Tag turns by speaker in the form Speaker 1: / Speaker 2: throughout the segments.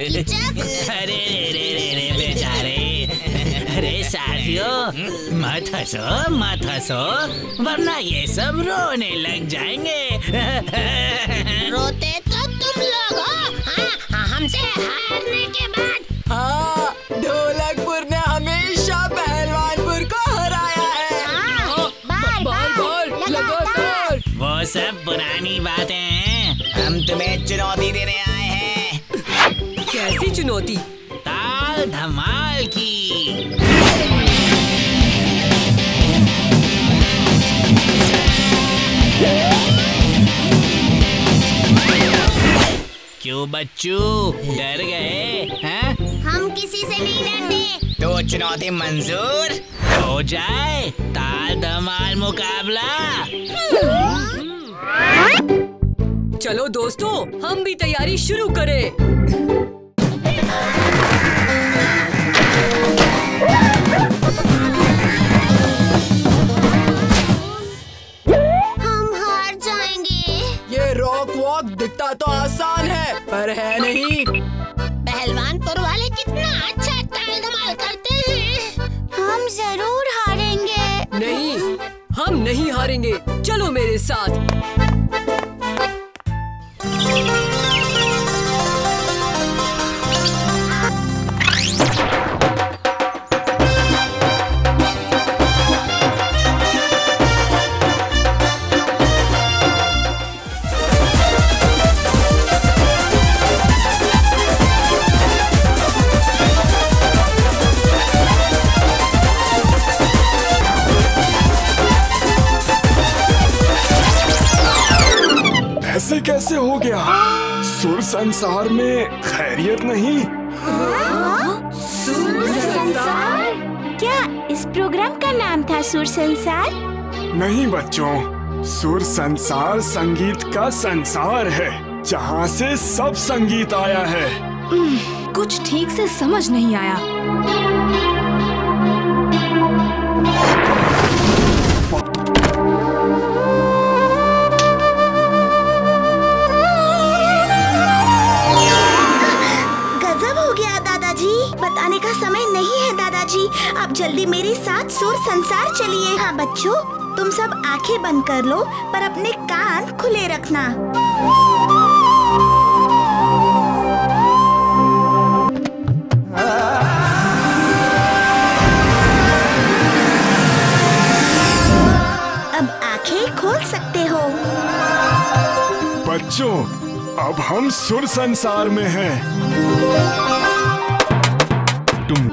Speaker 1: अरे रे बेचारे, अरे साथियों, मत हंसो वरना ये सब रोने लग जाएंगे।
Speaker 2: रोते तो तुम लोग हो, हाँ, हमसे हारने के बाद।
Speaker 3: हाँ, ढोलकपुर ने हमेशा पहलवानपुर को हराया है।
Speaker 2: बार
Speaker 3: लगातार।
Speaker 1: वो सब पुरानी बातें हैं,
Speaker 4: हम तुम्हें चुनौती देने आए हैं।
Speaker 3: कैसी चुनौती?
Speaker 1: ताल धमाल की। क्यों बच्चू, डर गए हैं?
Speaker 2: हम किसी से नहीं डरते।
Speaker 4: तो चुनौती मंजूर
Speaker 1: हो जाए ताल धमाल मुकाबला।
Speaker 3: चलो दोस्तों, हम भी तैयारी शुरू करें।
Speaker 2: हम हार जाएंगे।
Speaker 3: ये रॉक वॉक दिखता तो आसान है, पर है नहीं।
Speaker 2: पहलवानपुर वाले कितना अच्छा ताल धमाल करते हैं। हम जरूर हारेंगे।
Speaker 3: नहीं, हम नहीं हारेंगे। चलो मेरे साथ।
Speaker 5: ऐसे कैसे हो गया? सुर संसार में खैरियत नहीं?
Speaker 2: सुर संसार? क्या इस प्रोग्राम का नाम था सुर संसार?
Speaker 5: नहीं बच्चों, सुर संसार संगीत का संसार है, जहाँ से सब संगीत आया है।
Speaker 6: कुछ ठीक से समझ नहीं आया।
Speaker 2: बताने का समय नहीं है दादाजी, आप जल्दी मेरे साथ सुर संसार चलिए। हाँ बच्चों, तुम सब आंखें बंद कर लो, पर अपने कान खुले रखना। अब आंखें खोल सकते हो।
Speaker 5: बच्चों, अब हम सुर संसार में हैं।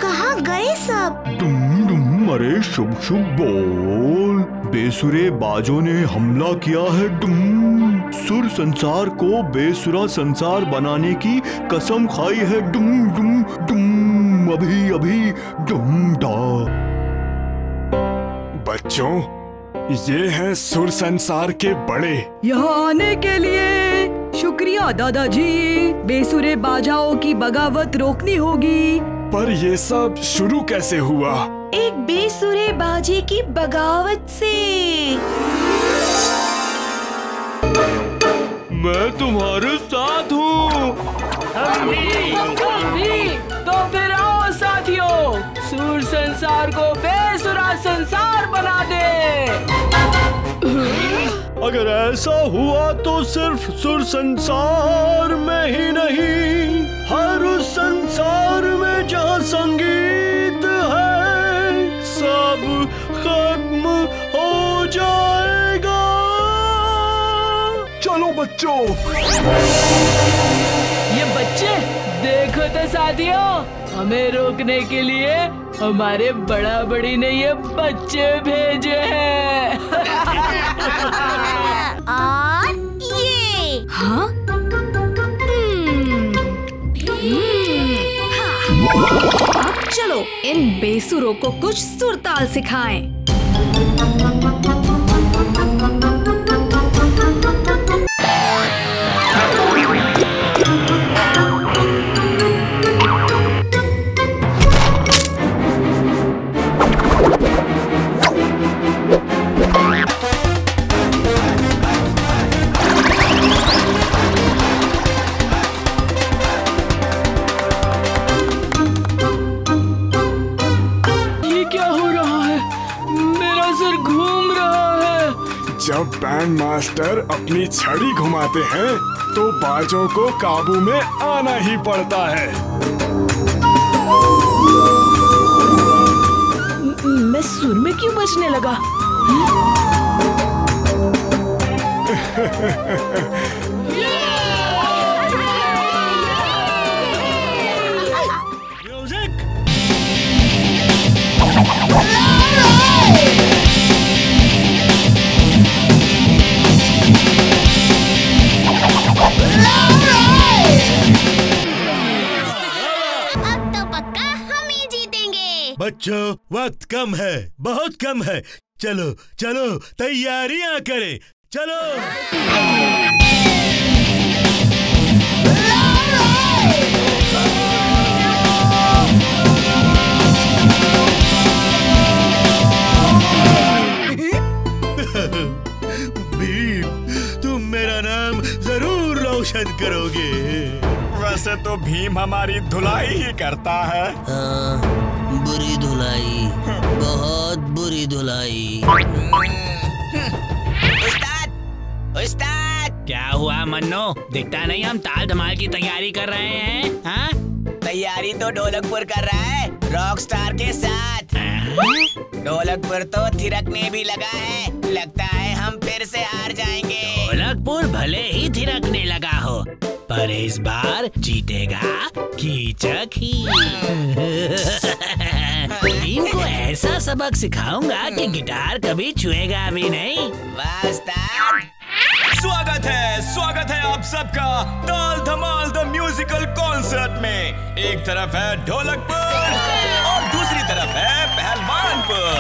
Speaker 2: कहाँ गए सब?
Speaker 7: डुम डुम, अरे शुभ शुभ बोल। बेसुरे बाजों ने हमला किया है। डुम, सुर संसार को बेसुरा संसार बनाने की कसम खाई है। डुम डुम डुम, अभी अभी डुम डा।
Speaker 5: बच्चों, ये हैं सुर संसार के बड़े।
Speaker 3: यहाँ आने के लिए शुक्रिया दादाजी। बेसुरे बाजाओं की बगावत रोकनी होगी।
Speaker 5: पर ये सब शुरू कैसे हुआ?
Speaker 6: एक बेसुरे बाजी की बगावत से।
Speaker 7: मैं तुम्हारे साथ हूँ।
Speaker 3: हम भी। तो फिर आओ साथियों, सुर संसार को बेसुरा संसार बना दे।
Speaker 7: अगर ऐसा हुआ तो सिर्फ सुर संसार में ही नहीं, हर उस संसार में जहाँ संगीत है, सब खत्म हो जाएगा।
Speaker 5: चलो बच्चों।
Speaker 3: ये बच्चे देखो तो साथियों, हमें रोकने के लिए हमारे बड़ा बड़ी ने ये बच्चे भेजे हैं।
Speaker 2: और ये
Speaker 6: हाँ? अब चलो इन बेसुरों को कुछ सुरताल सिखाएं।
Speaker 5: ग्रैंड मास्टर अपनी छड़ी घुमाते हैं तो बाजों को काबू में आना ही पड़ता है।
Speaker 3: मैं सुर में क्यों बजने लगा?
Speaker 8: बच्चों, वक्त कम है, बहुत कम है। चलो चलो तैयारियां करें, चलो। भीम, तुम मेरा नाम जरूर रोशन करोगे।
Speaker 5: वैसे तो भीम हमारी धुलाई ही करता है।
Speaker 9: बुरी धुलाई, बहुत बुरी धुलाई।
Speaker 4: उस्ताद, उस्ताद।
Speaker 1: क्या हुआ मन्नो? दिखता नहीं हम ताल धमाल की तैयारी कर रहे हैं। हाँ?
Speaker 4: तैयारी तो ढोलकपुर कर रहा है रॉक स्टार के साथ। ढोलकपुर तो थिरकने भी लगा है। लगता है हम फिर से हार जाएंगे।
Speaker 1: ढोलकपुर भले ही थिरकने लगा हो, पर इस बार जीतेगा कीचक ही। इनको ऐसा सबक सिखाऊंगा कि गिटार कभी छुएगा भी नहीं।
Speaker 4: वाह उस्ताद।
Speaker 10: स्वागत है आप सबका ताल धमाल द म्यूजिकल कॉन्सर्ट में। एक तरफ है ढोलकपुर और दूसरी तरफ है पहलवानपुर।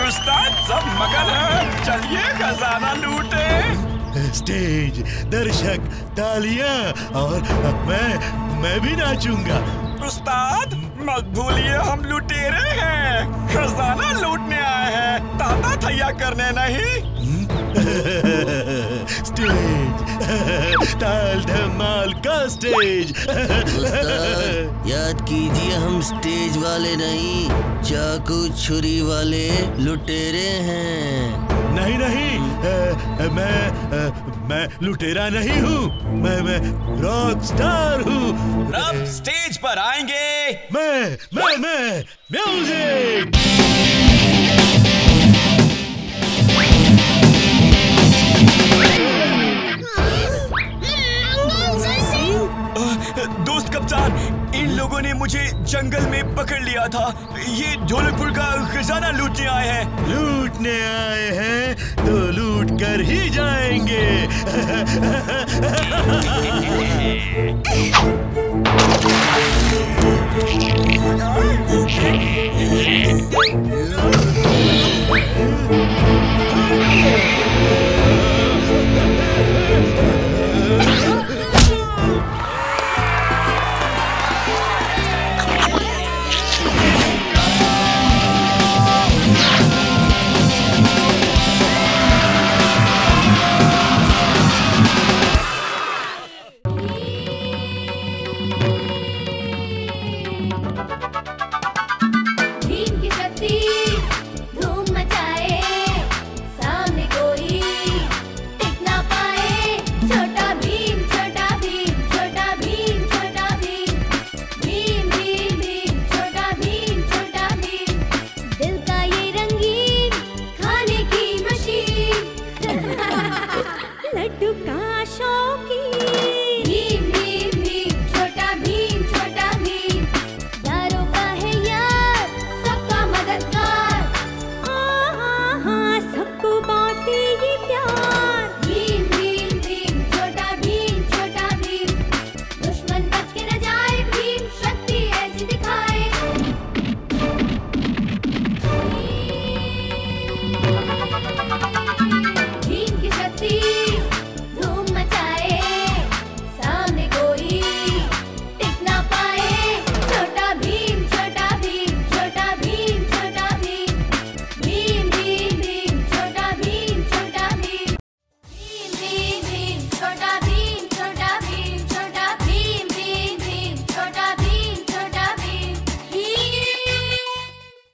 Speaker 10: उस्ताद सब मगन है, चलिए खजाना लूटे।
Speaker 8: स्टेज, दर्शक, तालियां और मैं भी नाचूंगा।
Speaker 10: उस्ताद मत भूलिए हम लुटेरे हैं, खजाना लूटने आए हैं, ताता थैया करने नहीं।
Speaker 8: स्टेज, ताल धमाल का स्टेज।
Speaker 9: उस्ताद, याद कीजिए हम स्टेज वाले नहीं, चाकू छुरी वाले लुटेरे हैं।
Speaker 8: नहीं नहीं, मैं लुटेरा नहीं हूँ, मैं रॉक स्टार हूँ।
Speaker 10: अब स्टेज पर आएंगे
Speaker 8: मैं म्यूजिक।
Speaker 10: दोस्त कप्तान, इन लोगों ने मुझे जंगल में पकड़ लिया था। ये ढोलकपुर का खजाना लूटने आए हैं।
Speaker 8: लूटने आए हैं तो लूट कर ही जाएंगे।